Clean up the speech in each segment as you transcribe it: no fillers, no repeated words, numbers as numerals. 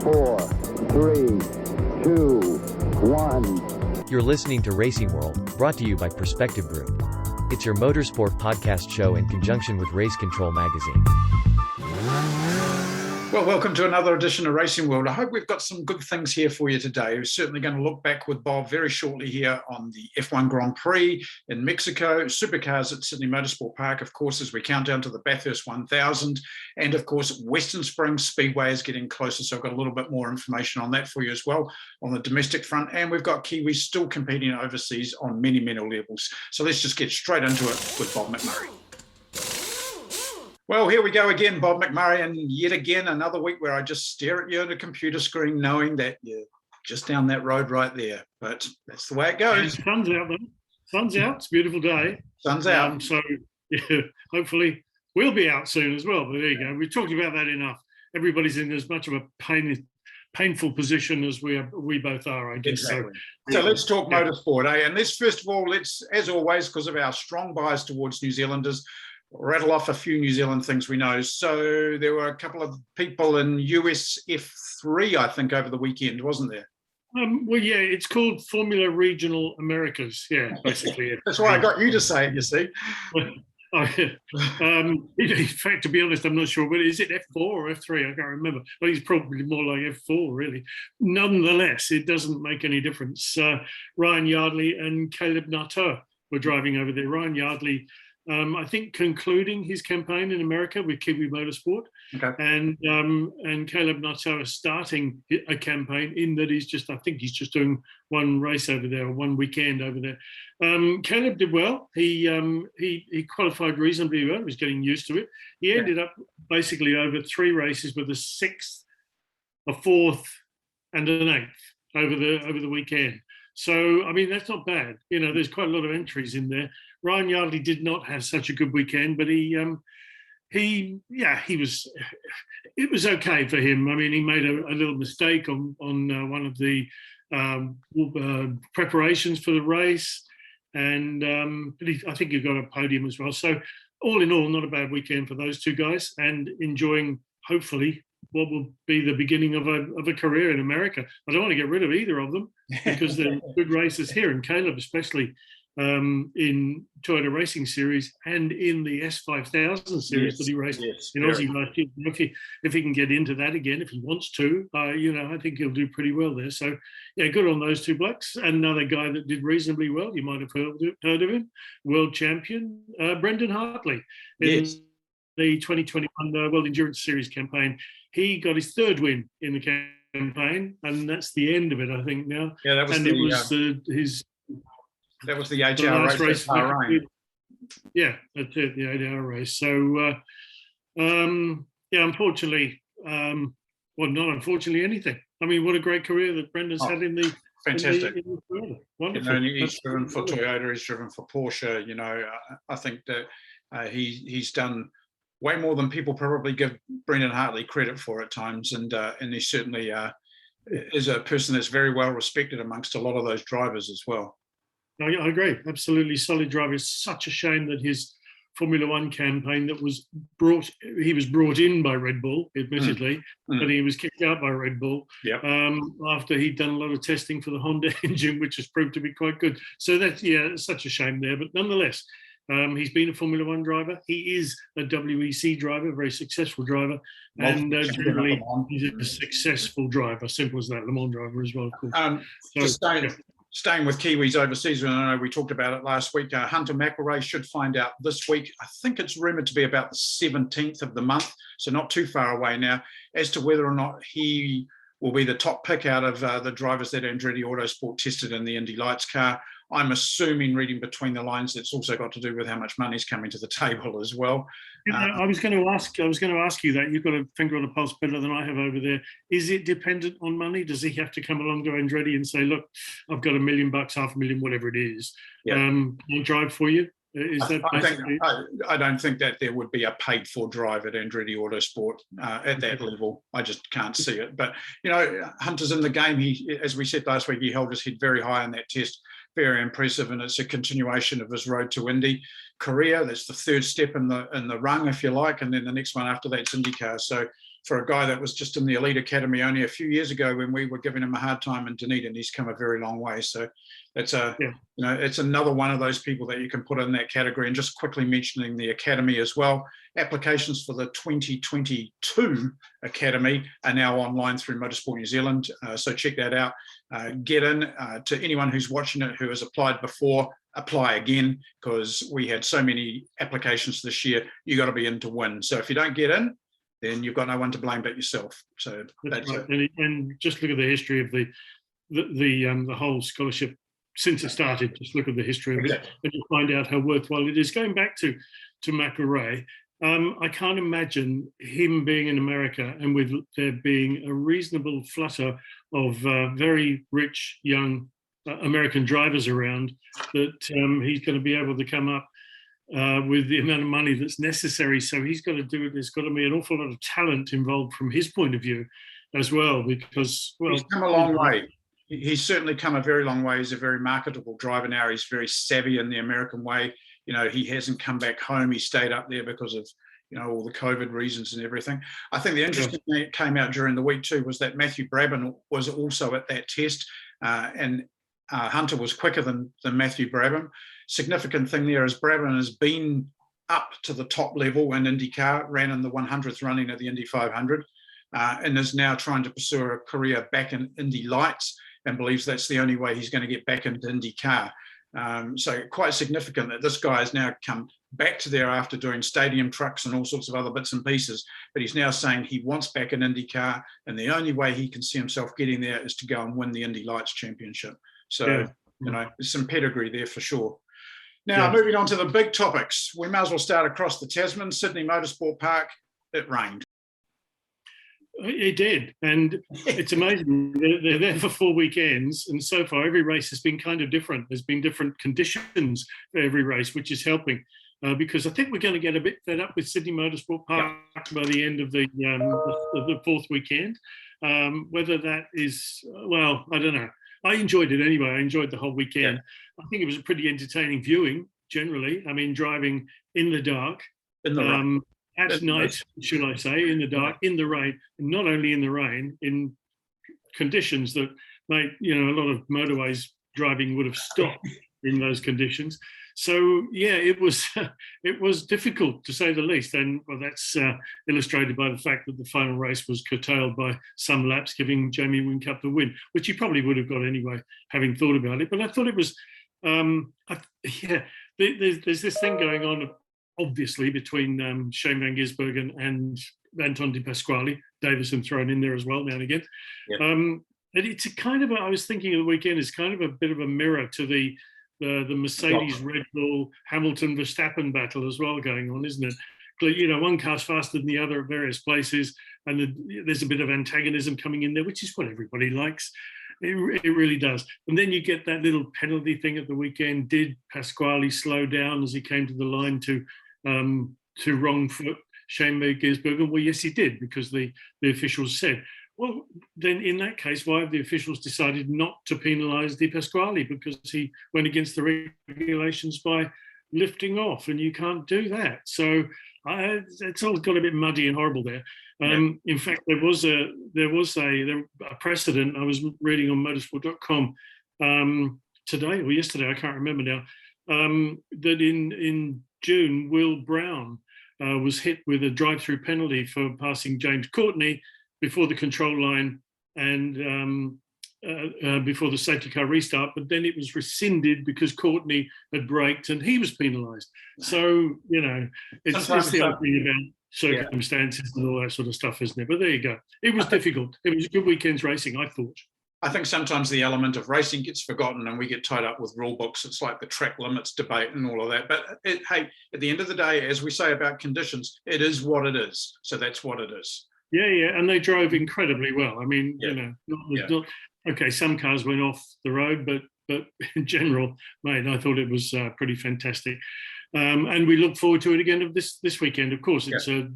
4, 3, 2, 1. You're listening to Racing World, brought to you by Perspective Group. It's your motorsport podcast show in conjunction with Race Control Magazine. Well, welcome to another edition of Racing World. I hope we've got some good things here for you today. We're certainly going to look back with Bob very shortly here on the F1 Grand Prix in Mexico, Supercars at Sydney Motorsport Park, of course, as we count down to the Bathurst 1000. And of course, Western Springs Speedway is getting closer, so I've got a little bit more information on that for you as well on the domestic front. And we've got Kiwis still competing overseas on many, many levels. So let's just get straight into it with Bob McMurray. Well, here we go again, Bob McMurray, and yet again, another week where I just stare at you on a computer screen knowing that you're just down that road right there. But that's the way it goes. Sun's out, though. Sun's out. It's a beautiful day. Sun's out. So, yeah, hopefully we'll be out soon as well. But there you go. We've talked about that enough. Everybody's in as much of a painful position as we both are, I guess. Exactly. So let's talk motorsport, eh? And let's, first of all, let's, as always, because of our strong bias towards New Zealanders, rattle off a few New Zealand things we know. So there were a couple of people in US F3, I think, over the weekend, wasn't there? Well, yeah, it's called Formula Regional Americas. Yeah, basically. That's why I got you to say it, you see. In fact, to be honest, I'm not sure. But is it F4 or F3? I can't remember. But it's probably more like F4, really. Nonetheless, it doesn't make any difference. Ryan Yardley and Caleb Nato were driving over there. Ryan Yardley, I think, concluding his campaign in America with Kiwi Motorsport, okay. And Caleb Nato is starting a campaign in that I think he's just doing one race over there, one weekend over there. Caleb did well. He qualified reasonably well. He was getting used to it. He ended up basically over 3 races with a 6th, a 4th, and an 8th over the weekend. So, I mean, that's not bad. You know, there's quite a lot of entries in there. Ryan Yardley did not have such a good weekend, but it was okay for him. I mean, he made a little mistake on one of the preparations for the race, and I think he got a podium as well. So, all in all, not a bad weekend for those two guys, and enjoying, hopefully, what will be the beginning of a career in America. I don't want to get rid of either of them because they're good races here, and Caleb especially in Toyota Racing Series and in the S5000 series that he raced in Aussie last year. If he can get into that again, if he wants to, I think he'll do pretty well there. So, yeah, good on those two blokes. Another guy that did reasonably well, you might have heard of him, world champion, Brendon Hartley. In the 2021 World Endurance Series campaign. He got his 3rd win in the campaign, and that's the end of it, I think, now. Yeah, that was that was the 8-hour race. Yeah, that's it, the 8-hour race. So, unfortunately, well, not unfortunately anything. I mean, what a great career that Brendan's had in the fantastic. In the wonderful. He's driven for Toyota, he's driven for Porsche. You know, I think that he's done way more than people probably give Brendon Hartley credit for at times, and he certainly is a person that's very well respected amongst a lot of those drivers as well. I agree, absolutely solid driver. It's such a shame that his Formula One campaign he was brought in by Red Bull, admittedly, but he was kicked out by Red Bull after he'd done a lot of testing for the Honda engine, which has proved to be quite good. So that's, it's such a shame there, but nonetheless, he's been a Formula One driver. He is a WEC driver, a very successful driver. And generally, he's a successful driver, simple as that, Le Mans driver as well, of course. Staying with Kiwis overseas, and I know we talked about it last week, Hunter McElrea should find out this week. I think it's rumoured to be about the 17th of the month, so not too far away now, as to whether or not he will be the top pick out of the drivers that Andretti Autosport tested in the Indy Lights car. I'm assuming, reading between the lines, it's also got to do with how much money's coming to the table as well. I was going to ask you that. You've got a finger on the pulse better than I have over there. Is it dependent on money? Does he have to come along to Andretti and say, "Look, I've got $1 million, $500,000, whatever it is. I'll drive for you"? I don't think that there would be a paid-for drive at Andretti Autosport at that level. I just can't see it. But Hunter's in the game. He, as we said last week, he held his head very high in that test. Very impressive, and it's a continuation of his road to Indy. Korea, that's the 3rd step in the rung, if you like, and then the next one after that's IndyCar. So for a guy that was just in the elite academy only a few years ago when we were giving him a hard time in Dunedin, he's come a very long way. So it's it's another one of those people that you can put in that category. And just quickly mentioning the academy as well, applications for the 2022 academy are now online through Motorsport New Zealand. So check that out. Get in. To anyone who's watching it who has applied before, apply again, because we had so many applications this year. You got to be in to win. So if you don't get in, then you've got no one to blame but yourself. So that's right. And just look at the history of the whole scholarship since it started. Just look at the history of it, and you'll find out how worthwhile it is. Going back to McElrea, I can't imagine him being in America and with there being a reasonable flutter of very rich young American drivers around, that he's going to be able to come up with the amount of money that's necessary. So he's got to do it. There's got to be an awful lot of talent involved from his point of view as well, because, well, he's come a long way. He's certainly come a very long way. He's a very marketable driver now. He's very savvy in the American way. You know, he hasn't come back home. He stayed up there because of, you know, all the COVID reasons and everything. I think the interesting thing that came out during the week too was that Matthew Brabham was also at that test, and Hunter was quicker than Matthew Brabham. Significant thing there is Brabham has been up to the top level in Indycar, ran in the 100th running at the Indy 500, and is now trying to pursue a career back in Indy Lights, and believes that's the only way he's going to get back into Indycar. So quite significant that this guy has now come back to there after doing stadium trucks and all sorts of other bits and pieces, but he's now saying he wants back in IndyCar, and the only way he can see himself getting there is to go and win the Indy Lights Championship. So, you know, there's some pedigree there for sure. Now, moving on to the big topics, we may as well start across the Tasman. Sydney Motorsport Park, it rained. It did, and it's amazing. They're there for 4 weekends, and so far every race has been kind of different. There's been different conditions for every race, which is helping, because I think we're going to get a bit fed up with Sydney Motorsport Park by the end of the fourth weekend. Whether that is, well, I don't know. I enjoyed it anyway. I enjoyed the whole weekend. I think it was a pretty entertaining viewing generally. I mean, driving in the dark. At night, should I say, in the dark, in the rain, and not only in the rain, in conditions that made, you know, a lot of motorways driving would have stopped in those conditions. So yeah, it was difficult to say the least, and well, that's illustrated by the fact that the final race was curtailed by some laps, giving Jamie Whincup the win, which he probably would have got anyway, having thought about it. But I thought it was, there's this thing going on, obviously, between Shane van Gisbergen and Anton De Pasquale, Davison thrown in there as well now and again. And it's a kind of, I was thinking of the weekend, is kind of a bit of a mirror to the Mercedes, Red Bull, Hamilton, Verstappen battle as well going on, isn't it? You know, one car's faster than the other at various places, and there's a bit of antagonism coming in there, which is what everybody likes. It really does. And then you get that little penalty thing at the weekend. Did Pasquale slow down as he came to the line to wrong foot Shane Gisbergen? Well, yes, he did, because the officials said. Well, then in that case, why have the officials decided not to penalise De Pasquale? Because he went against the regulations by lifting off, and you can't do that. So it's all got a bit muddy and horrible there. In fact, there was a precedent I was reading on motorsport.com today or yesterday, I can't remember now, that in June, Will Brown was hit with a drive-through penalty for passing James Courtney before the control line and before the safety car restart, but then it was rescinded because Courtney had braked and he was penalised. So, you know, it's the old thing about circumstances and all that sort of stuff, isn't it? But there you go. It was difficult. It was a good weekend's racing, I thought. I think sometimes the element of racing gets forgotten and we get tied up with rule books. It's like the track limits debate and all of that. But hey, at the end of the day, as we say about conditions, it is what it is. So that's what it is. Yeah, and they drove incredibly well. I mean, you know, not, okay, some cars went off the road, but in general, mate, I thought it was pretty fantastic. And we look forward to it again this weekend. Of course, it's a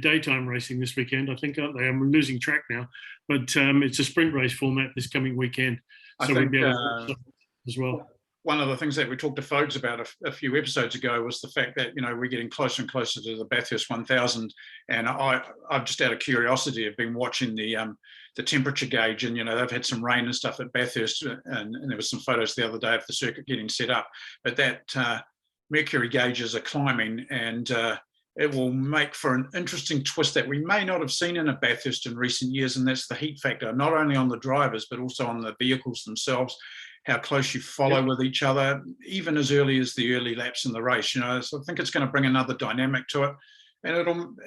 daytime racing this weekend, I think, aren't they? I'm losing track now, but it's a sprint race format this coming weekend, so we'll be able to as well. one of the things that we talked to folks about a few episodes ago was the fact that, we're getting closer and closer to the Bathurst 1000. And I've just out of curiosity, have been watching the temperature gauge, and, they've had some rain and stuff at Bathurst, and there was some photos the other day of the circuit getting set up. But that mercury gauges are climbing, and it will make for an interesting twist that we may not have seen in a Bathurst in recent years, and that's the heat factor, not only on the drivers, but also on the vehicles themselves, how close you follow with each other, even as early as the early laps in the race. So I think it's going to bring another dynamic to it, and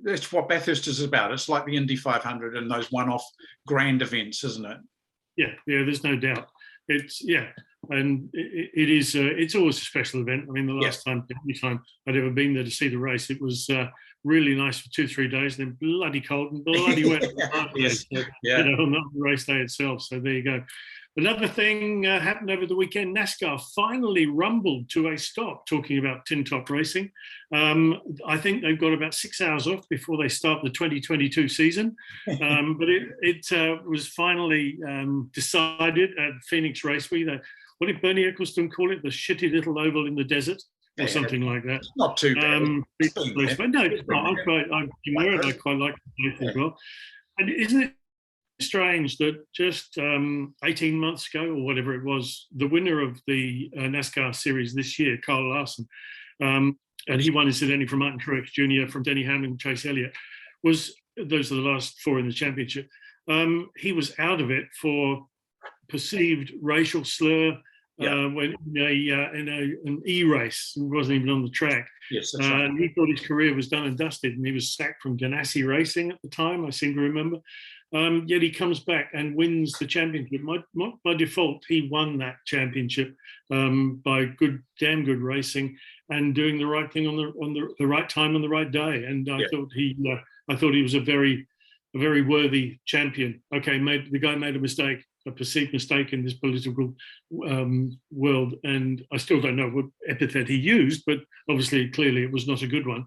that's what Bathurst is about. It's like the Indy 500 and those one-off grand events, isn't it? Yeah, there's no doubt. And it is. It's always a special event. I mean, the last time I'd ever been there to see the race, it was really nice for 2-3 days, then bloody cold and bloody wet. On the race day itself. So there you go. Another thing happened over the weekend. NASCAR finally rumbled to a stop, talking about tin top racing. I think they've got about 6 hours off before they start the 2022 season. But it was finally decided at Phoenix Raceway that, what did Bernie Ecclestone call it? The shitty little oval in the desert, or something like that. It's not too bad. No, it's not. I quite like it as well. And isn't it strange that just 18 months ago, or whatever it was, the winner of the NASCAR series this year, Kyle Larson, and he won incidentally from Martin Truex Jr., from Denny Hamlin and Chase Elliott, those are the last four in the championship. He was out of it for perceived racial slur when in an E-race. He wasn't even on the track. Yes, that's right. He thought his career was done and dusted, and he was sacked from Ganassi Racing at the time, I seem to remember. Yet he comes back and wins the championship. By default, he won that championship by damn good racing and doing the right thing on the right time on the right day. And I thought he was a very worthy champion. Okay, the guy made a mistake, a perceived mistake in this political world, and I still don't know what epithet he used, but obviously, clearly, it was not a good one.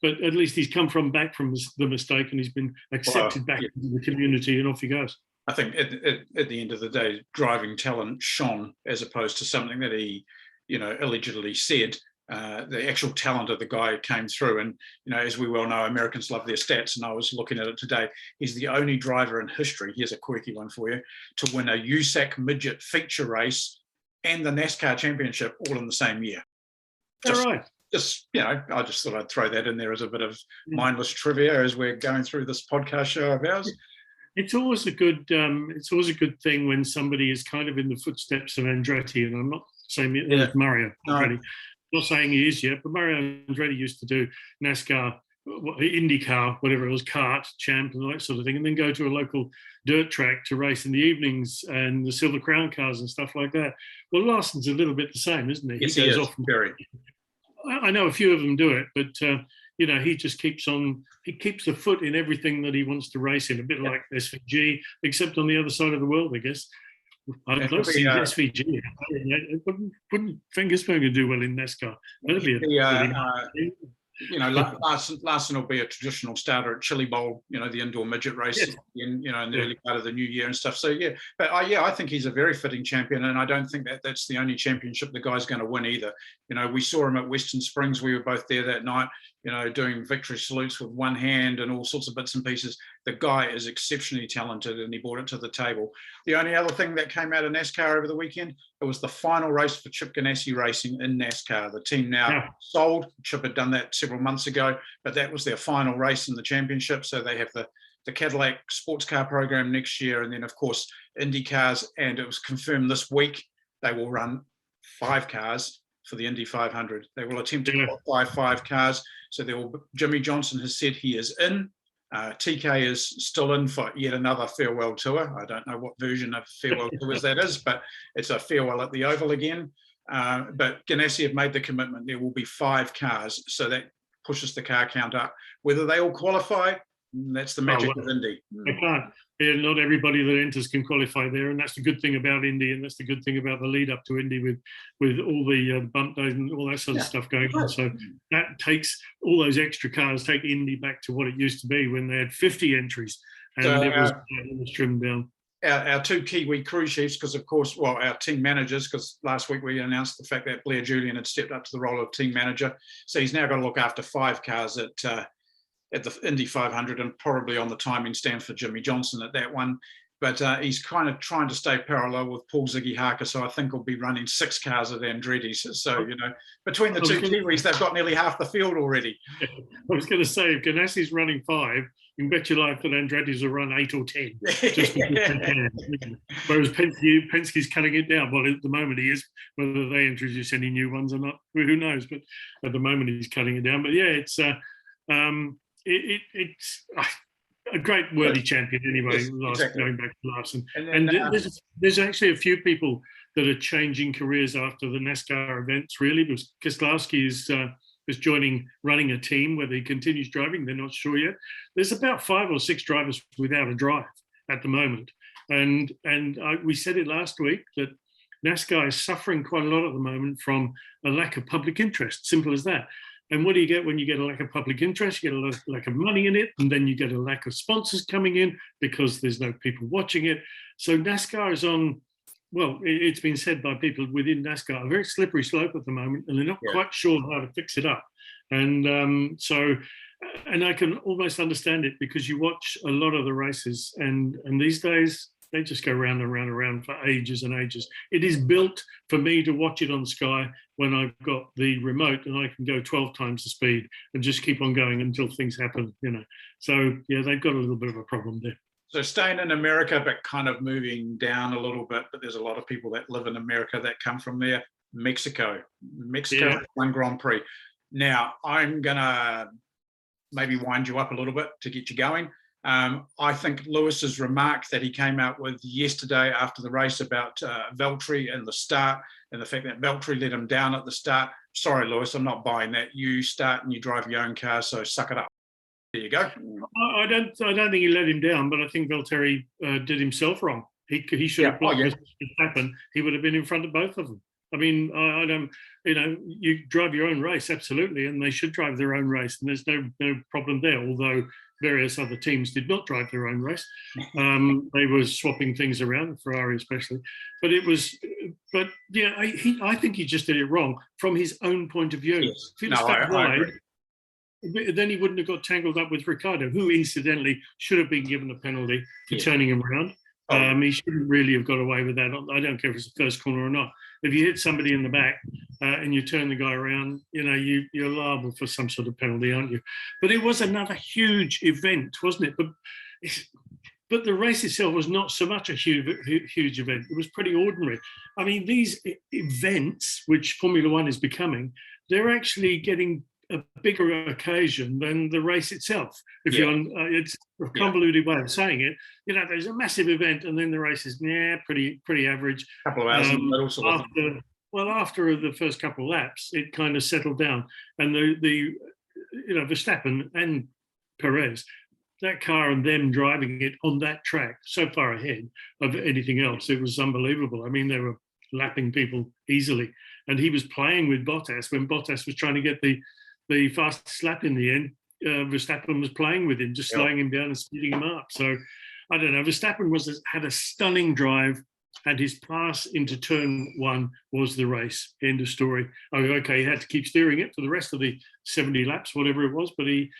But at least he's come back from the mistake, and he's been accepted back into the community, and off he goes. I think at the end of the day, driving talent shone, as opposed to something that he, allegedly said. The actual talent of the guy came through, and as we well know, Americans love their stats. And I was looking at it today. He's the only driver in history, here's a quirky one for you, to win a USAC midget feature race and the NASCAR championship all in the same year. All right. I just thought I'd throw that in there as a bit of mindless trivia as we're going through this podcast show of ours. It's always a good thing when somebody is kind of in the footsteps of Andretti, and I'm not saying it was Mario Andretti. No. Not saying he is yet, but Mario Andretti used to do NASCAR, IndyCar, whatever it was, kart, champ, and all that sort of thing, and then go to a local dirt track to race in the evenings and the Silver Crown cars and stuff like that. Well, Larson's a little bit the same, isn't he? Yes, he is. Very. I know a few of them do it, but he just keeps on. He keeps the foot in everything that he wants to race in, a bit like SVG, except on the other side of the world, I guess. I'd love to see SVG. It wouldn't think it's going to do well in NASCAR. That'd be Larsen will be a traditional starter at Chili Bowl, the indoor midget race, in the early part of the new year and stuff. So I think he's a very fitting champion, and I don't think that's the only championship the guy's going to win either. We saw him at Western Springs. We were both there that night, doing victory salutes with one hand and all sorts of bits and pieces. The guy is exceptionally talented, and he brought it to the table. The only other thing that came out of NASCAR over the weekend, it was the final race for Chip Ganassi Racing in NASCAR. The team now sold. Chip had done that several months ago, but that was their final race in the championship. So they have the Cadillac sports car program next year, and then of course Indy cars. And it was confirmed this week they will run 5 cars for the Indy 500. They will attempt to qualify 5 cars. So Jimmy Johnson has said he is in. TK is still in for yet another farewell tour. I don't know what version of farewell tours that is, but it's a farewell at the Oval again. But Ganassi have made the commitment. There will be 5 cars, so that pushes the car count up. Whether they all qualify, that's the magic of Indy. They can't. Not everybody that enters can qualify there, and that's the good thing about Indy, and that's the good thing about the lead up to Indy with all the bump days and all that sort of stuff going on. So that takes all those extra cars, take Indy back to what it used to be when they had 50 entries, and it was trimmed down. our two Kiwi crew chiefs, because of course, well, our team managers, because last week we announced the fact that Blair Julian had stepped up to the role of team manager. So he's now got to look after 5 cars at the Indy 500 and probably on the timing stand for Jimmy Johnson at that one. But he's kind of trying to stay parallel with Paul Ziggy Harker. So I think he'll be running 6 cars at Andretti's. So, between the two Kiwis, they've got nearly half the field already. I was going to say, if Ganassi's running 5, you can bet your life that Andretti's will run 8 or 10. Just Whereas Penske's cutting it down. Well, at the moment he is. Whether they introduce any new ones or not, who knows? But at the moment he's cutting it down. But yeah, it's a great worthy champion anyway. Yes, exactly. Going back to Larsen, And there's actually a few people that are changing careers after the NASCAR events. Really, because Keselowski is running a team, whether he continues driving, they're not sure yet. There's about 5 or 6 drivers without a drive at the moment, and we said it last week that NASCAR is suffering quite a lot at the moment from a lack of public interest. Simple as that. And what do you get when you get a lack of public interest? You get a lack of money in it, and then you get a lack of sponsors coming in because there's no people watching it. So NASCAR is on, well, it's been said by people within NASCAR, a very slippery slope at the moment, and they're not quite sure how to fix it up. And and I can almost understand it, because you watch a lot of the races, and these days, they just go round and round and round for ages and ages. It is built for me to watch it on Sky when I've got the remote and I can go 12 times the speed and just keep on going until things happen, So, yeah, they've got a little bit of a problem there. So staying in America, but kind of moving down a little bit, but there's a lot of people that live in America that come from there. Mexico, one Grand Prix. Now, I'm going to maybe wind you up a little bit to get you going. I think Lewis's remark that he came out with yesterday after the race about Valtteri and the start, and the fact that Valtteri let him down at the start. Sorry, Lewis, I'm not buying that. You start and you drive your own car, so suck it up. There you go. I don't think he let him down, but I think Valtteri did himself wrong. He should have blocked Verstappen. He would have been in front of both of them. I mean, I don't, you drive your own race, absolutely, and they should drive their own race, and there's no problem there, although various other teams did not drive their own race. They were swapping things around, Ferrari especially. But I think he just did it wrong from his own point of view. Yes. If he'd stuck wide, then he wouldn't have got tangled up with Ricciardo, who incidentally should have been given a penalty for turning him around. He shouldn't really have got away with that. I don't care if it's the first corner or not. If you hit somebody in the back and you turn the guy around, you're liable for some sort of penalty, aren't you? But it was another huge event, wasn't it? But the race itself was not so much a huge event. It was pretty ordinary. I mean, these events, which Formula One is becoming, they're actually getting a bigger occasion than the race itself. It's a convoluted way of saying it. There's a massive event, and then the race is pretty average. Couple of hours in the middle, after the first couple of laps, it kind of settled down, and the Verstappen and Perez, that car and them driving it on that track so far ahead of anything else, it was unbelievable. I mean, they were lapping people easily, and he was playing with Bottas when Bottas was trying to get the fastest lap in the end. Verstappen was playing with him, just slowing him down and speeding him up. So I don't know. Verstappen had a stunning drive, and his pass into turn 1 was the race. End of story. He had to keep steering it for the rest of the 70 laps, whatever it was. But he,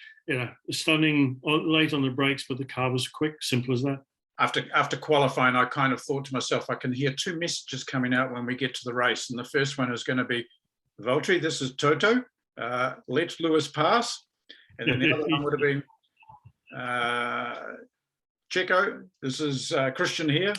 stunning late on the brakes, but the car was quick. Simple as that. After qualifying, I kind of thought to myself, I can hear 2 messages coming out when we get to the race, and the first one is going to be, Valtteri, this is Toto. Let Lewis pass. And then the other one would have been Checo, this is Christian here.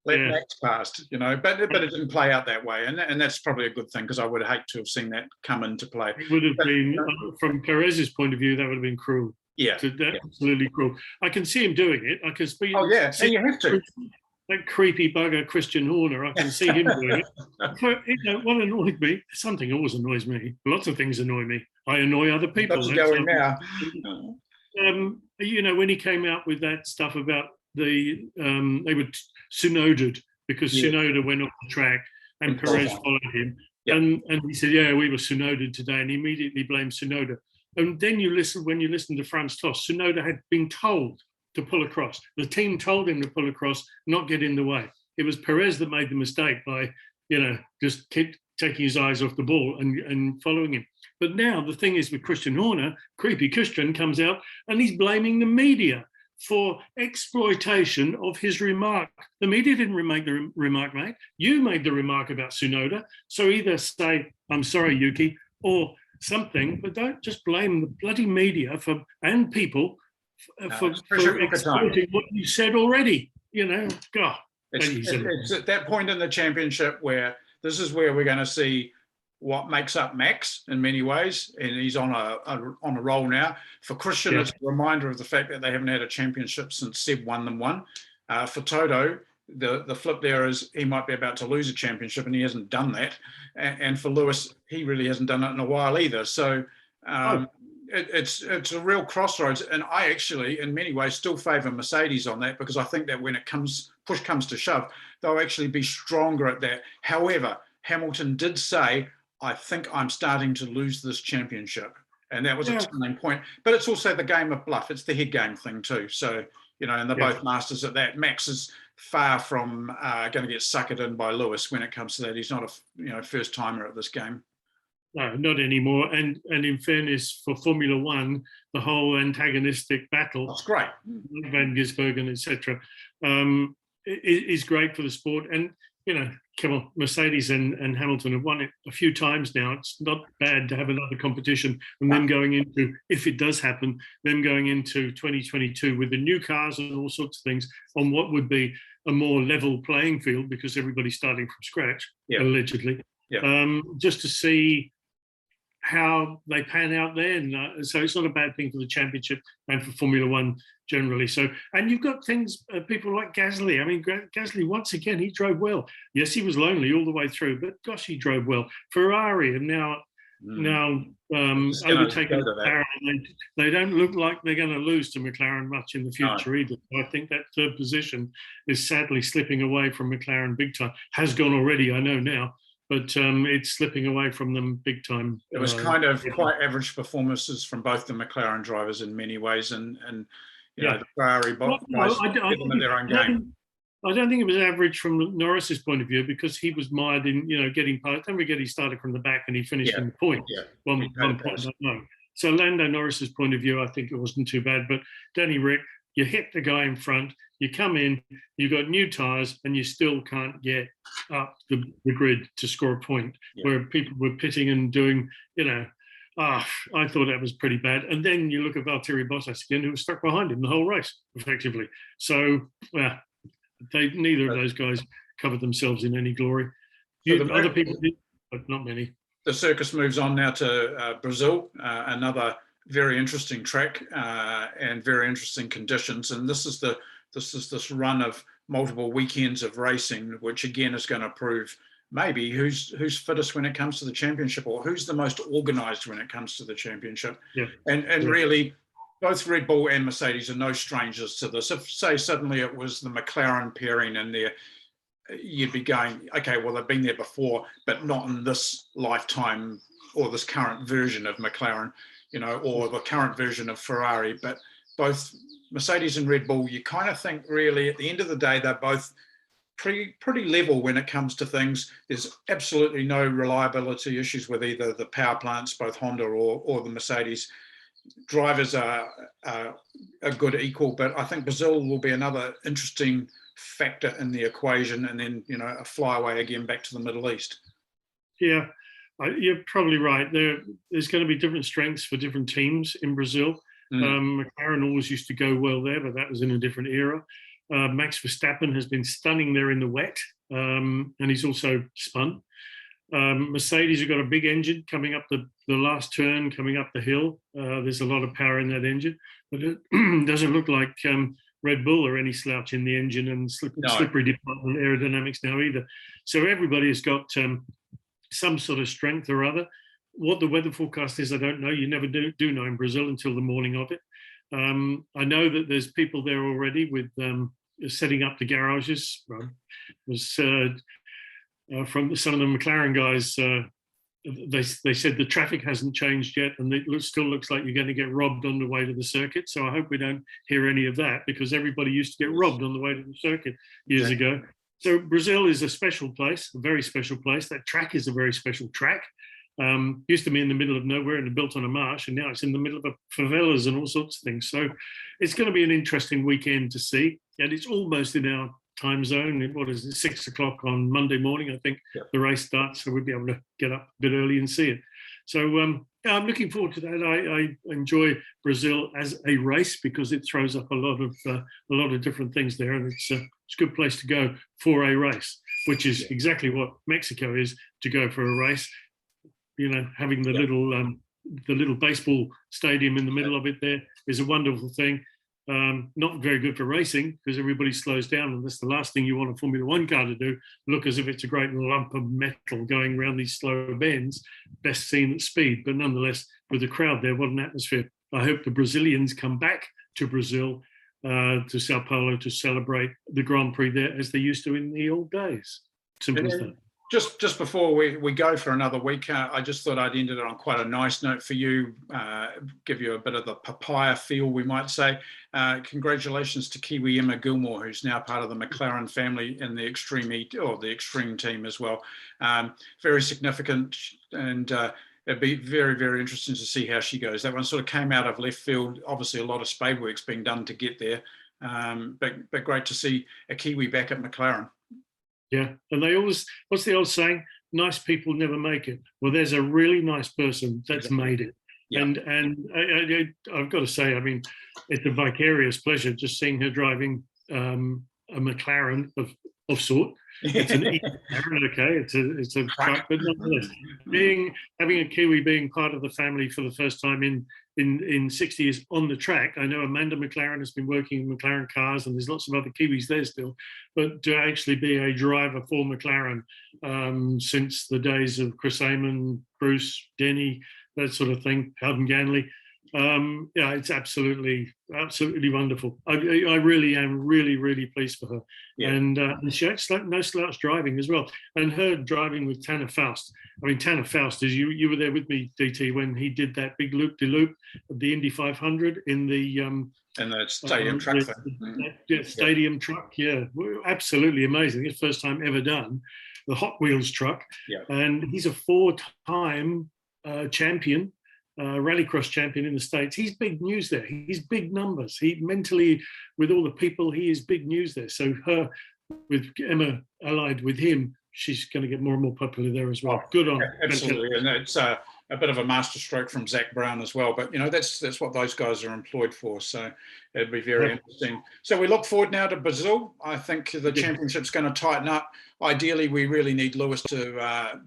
Let Max pass, but it didn't play out that way. And that's probably a good thing, because I would hate to have seen that come into play. It would have been, from Perez's point of view, that would have been cruel. Absolutely cruel. I can see him doing it. I can speak. Oh, yeah, and you have to. That creepy bugger Christian Horner, I can see him doing it. What annoyed me, something always annoys me. Lots of things annoy me. I annoy other people. That's going now. When he came out with that stuff about they were Tsunoda, because Tsunoda went off the track and Perez followed him. And he said, we were Tsunoda today, and he immediately blamed Tsunoda. And then when you listen to Franz Tost, Tsunoda had been told to pull across. The team told him to pull across, not get in the way. It was Perez that made the mistake by, just keep taking his eyes off the ball and following him. But now the thing is with Christian Horner, creepy Christian comes out and he's blaming the media for exploitation of his remark. The media didn't make the remark, mate. You made the remark about Tsunoda. So either say, I'm sorry, Yuki, or something, but don't just blame the bloody media and people for exploiting what you said already. God. It's at that point in the championship where this is where we're going to see what makes up Max in many ways, and he's on a roll now. For Christian, it's a reminder of the fact that they haven't had a championship since Seb won them one. For Toto, the flip there is he might be about to lose a championship, and he hasn't done that. And for Lewis, he really hasn't done it in a while either. So it's a real crossroads, and I actually, in many ways, still favour Mercedes on that, because I think that when push comes to shove, they'll actually be stronger at that. However, Hamilton did say, I think I'm starting to lose this championship. And that was a turning point. But it's also the game of bluff. It's the head game thing too. So, and they're both masters at that. Max is far from going to get suckered in by Lewis when it comes to that. He's not a first timer at this game. No, not anymore. And in fairness, for Formula One, the whole antagonistic battle, that's great. Van Gisbergen, etc., is great for the sport. And come on, Mercedes and Hamilton have won it a few times now. It's not bad to have another competition, and then going into, if it does happen, then going into 2022 with the new cars and all sorts of things on what would be a more level playing field, because everybody's starting from scratch, allegedly. Just to see how they pan out there. And so it's not a bad thing for the championship and for Formula One generally. So, and you've got things, people like Gasly. I mean, Gasly, once again, he drove well. Yes, he was lonely all the way through, but gosh, he drove well. Ferrari have now overtaken McLaren. They don't look like they're going to lose to McLaren much in the future either. I think that third position is sadly slipping away from McLaren big time. Has gone already, I know now. But it's slipping away from them big time. It was kind of quite average performances from both the McLaren drivers in many ways, and the Ferrari guys get them in their own game. I don't think it was average from Norris's point of view, because he was mired in getting past. Don't forget he started from the back and he finished in the point. One point. No. So Lando Norris's point of view, I think it wasn't too bad. But Danny Rick, you hit the guy in front, you come in, you've got new tyres, and you still can't get up the grid to score a point, where people were pitting and doing, I thought that was pretty bad. And then you look at Valtteri Bottas again, who was stuck behind him the whole race, effectively. So, neither of those guys covered themselves in any glory. Other people did, but not many. The circus moves on now to Brazil, another very interesting track and very interesting conditions. And this is this run of multiple weekends of racing, which again is going to prove maybe who's fittest when it comes to the championship, or who's the most organised when it comes to the championship. And really, both Red Bull and Mercedes are no strangers to this. If, say, suddenly it was the McLaren pairing in there, you'd be going, okay, well, they've been there before, but not in this lifetime or this current version of McLaren, or the current version of Ferrari. But both Mercedes and Red Bull, you kind of think really at the end of the day, they're both pretty level when it comes to things. There's absolutely no reliability issues with either the power plants, both Honda or the Mercedes. Drivers are a good equal, but I think Brazil will be another interesting factor in the equation, and then a flyaway again back to the Middle East. Yeah, you're probably right. There's going to be different strengths for different teams in Brazil. McLaren always used to go well there, but that was in a different era. Max Verstappen has been stunning there in the wet, and he's also spun. Mercedes have got a big engine coming up the last turn, coming up the hill. There's a lot of power in that engine, but it doesn't look like Red Bull are any slouch in the engine and slippery department aerodynamics now either. So everybody has got some sort of strength or other. What the weather forecast is, I don't know. You never do know in Brazil until the morning of it. I know that there's people there already with setting up the garages. From some of the McLaren guys they said the traffic hasn't changed yet, and it still looks like you're going to get robbed on the way to the circuit. So I hope we don't hear any of that, because everybody used to get robbed on the way to the circuit years ago. So Brazil is a special place, a very special place. That track is a very special track. Used to be in the middle of nowhere and built on a marsh, and now it's in the middle of favelas and all sorts of things. So it's going to be an interesting weekend to see, and it's almost in our time zone. What is it, 6 o'clock on Monday morning, I think the race starts, so we'll be able to get up a bit early and see it. So I'm looking forward to that. I enjoy Brazil as a race because it throws up a lot of different things there, and it's a good place to go for a race, which is exactly what Mexico is, to go for a race. You know, having the little baseball stadium in the middle of it there is a wonderful thing. Not very good for racing because everybody slows down, and that's the last thing you want a Formula One car to do, look as if it's a great lump of metal going around these slow bends, best seen at speed. But nonetheless, with the crowd there, what an atmosphere. I hope the Brazilians come back to Brazil, to Sao Paulo, to celebrate the Grand Prix there as they used to in the old days. Simple as that. Just before we go for another week, I just thought I'd end it on quite a nice note for you, give you a bit of the papaya feel, we might say. Congratulations to Kiwi Emma Gilmour, who's now part of the McLaren family in the Extreme team as well. Very significant, and it'd be very, very interesting to see how she goes. That one sort of came out of left field. Obviously, a lot of spade work's being done to get there, but great to see a Kiwi back at McLaren. Yeah, and they always, what's the old saying? Nice people never make it. Well, there's a really nice person that's made it. Yeah. And I've got to say, I mean, it's a vicarious pleasure just seeing her driving a McLaren of sort. It's an McLaren, okay, it's a truck, but nonetheless, having a Kiwi being part of the family for the first time in 60 years on the track. I know Amanda McLaren has been working in McLaren cars, and there's lots of other Kiwis there still, but to actually be a driver for McLaren since the days of Chris Amon, Bruce, Denny, that sort of thing, Howden Ganley. Yeah, it's absolutely wonderful. I really am really pleased for her. Yeah. And she had no slouch driving as well. And her driving with Tanner Faust. I mean, Tanner Faust, as you were there with me, DT, when he did that big loop-de-loop of the Indy 500 in the stadium truck thing. Stadium truck, yeah. Absolutely amazing. It's first time ever done. The Hot Wheels truck. Yeah. And he's a 4-time champion. Rallycross champion in the States. He's big news there. He's big numbers. He mentally, with all the people, he is big news there. So her, with Emma allied with him, she's going to get more and more popular there as well. Good on her. Absolutely, and it's a bit of a masterstroke from Zach Brown as well. But you know, that's what those guys are employed for. So it'd be very interesting. So we look forward now to Brazil. I think the championship's going to tighten up. Ideally, we really need Lewis to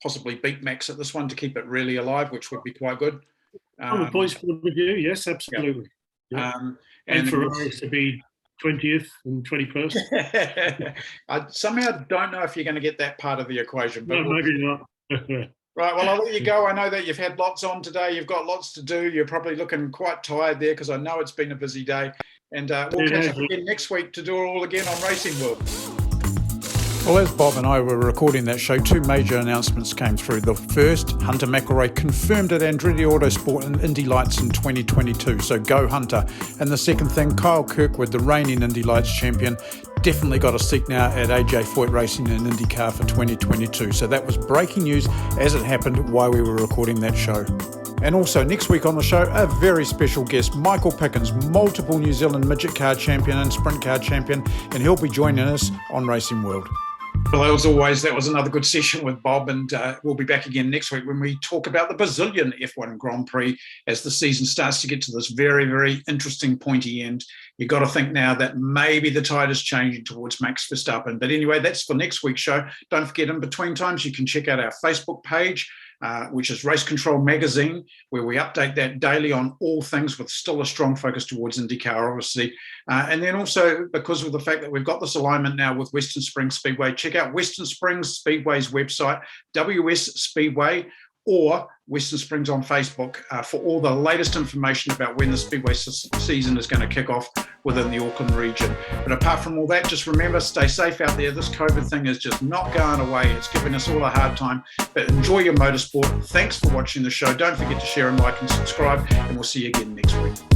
possibly beat Max at this one to keep it really alive, which would be quite good. From a points point of view, yes, absolutely. Yeah. And Ferrari to be 20th and 21st. I somehow don't know if you're going to get that part of the equation. But no, maybe not. Right, well, I'll let you go. I know that you've had lots on today. You've got lots to do. You're probably looking quite tired there because I know it's been a busy day. And we'll catch up again next week to do it all again on Racing World. Well, as Bob and I were recording that show, two major announcements came through. The first, Hunter McElroy confirmed at Andretti Autosport and Indy Lights in 2022, so go Hunter. And the second thing, Kyle Kirkwood, the reigning Indy Lights champion, definitely got a seat now at AJ Foyt Racing in IndyCar for 2022. So that was breaking news as it happened while we were recording that show. And also next week on the show, a very special guest, Michael Pickens, multiple New Zealand midget car champion and sprint car champion, and he'll be joining us on Racing World. Well, as always, that was another good session with Bob, and we'll be back again next week when we talk about the Brazilian F1 Grand Prix as the season starts to get to this very, very interesting pointy end. You've got to think now that maybe the tide is changing towards Max Verstappen. But anyway, that's for next week's show. Don't forget, in between times, you can check out our Facebook page, which is Race Control Magazine, where we update that daily on all things with still a strong focus towards IndyCar, obviously. And then also, because of the fact that we've got this alignment now with Western Springs Speedway, check out Western Springs Speedway's website, WS Speedway, or Western Springs on Facebook for all the latest information about when the Speedway season is going to kick off within the Auckland region. But apart from all that, just remember, stay safe out there. This COVID thing is just not going away. It's giving us all a hard time, but enjoy your motorsport. Thanks for watching the show. Don't forget to share and like and subscribe, and we'll see you again next week.